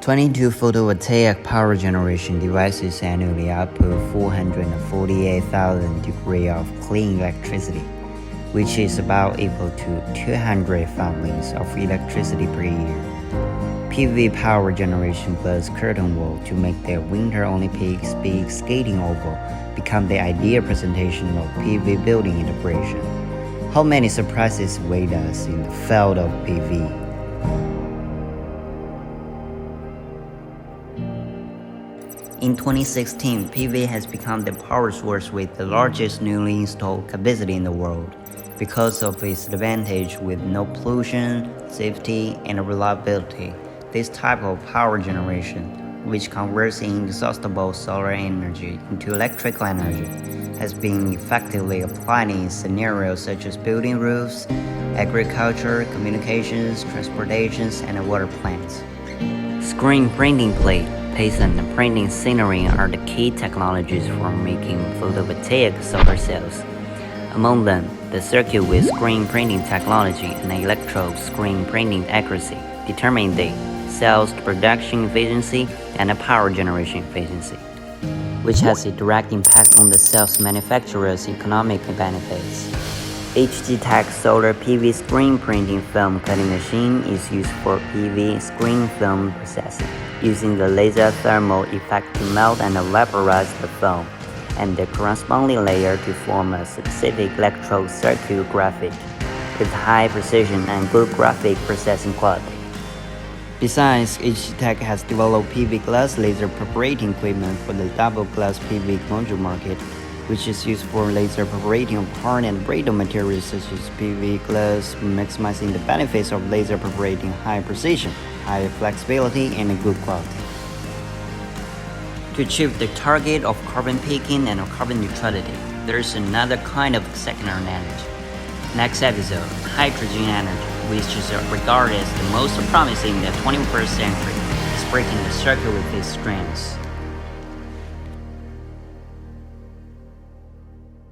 22 photovoltaic power generation devices annually output 448,000 degrees of clean electricity, which is about equal to 200 families of electricity per year. PV power generation plus curtain wall to make the Winter Olympics big skating oval become the ideal presentation of PV building integration. How many surprises await us in the field of PV? In 2016, PV has become the power source with the largest newly installed capacity in the world because of its advantage with no pollution, safety, and reliability. This type of power generation, which converts inexhaustible solar energy into electrical energy, has been effectively applied in scenarios such as building roofs, agriculture, communications, transportations, and water plants. Screen printing plate, patent, and printing scenery are the key technologies for making photovoltaic solar cells. Among them, the circuit with screen printing technology and electrode screen printing accuracy determine the cell's production efficiency and the power generation efficiency, which has a direct impact on the cell's manufacturer's economic benefits. HGTECH solar PV screen printing film cutting machine is used for PV screen film processing, using the laser thermal effect to melt and vaporize the film and the corresponding layer to form a specific electrode circuit graphic with high precision and good graphic processing quality. Besides, HGTECH has developed PV glass laser perforating equipment for the double glass PV module market, which is used for laser perforating of hard and brittle materials such as PV glass, maximizing the benefits of laser perforating high precision, high flexibility, and good quality. To achieve the target of carbon peaking and carbon neutrality, there is another kind of secondary energy. Next episode, hydrogen energy, which is regarded as the most promising in the 21st century, is breaking the circuit with its strengths.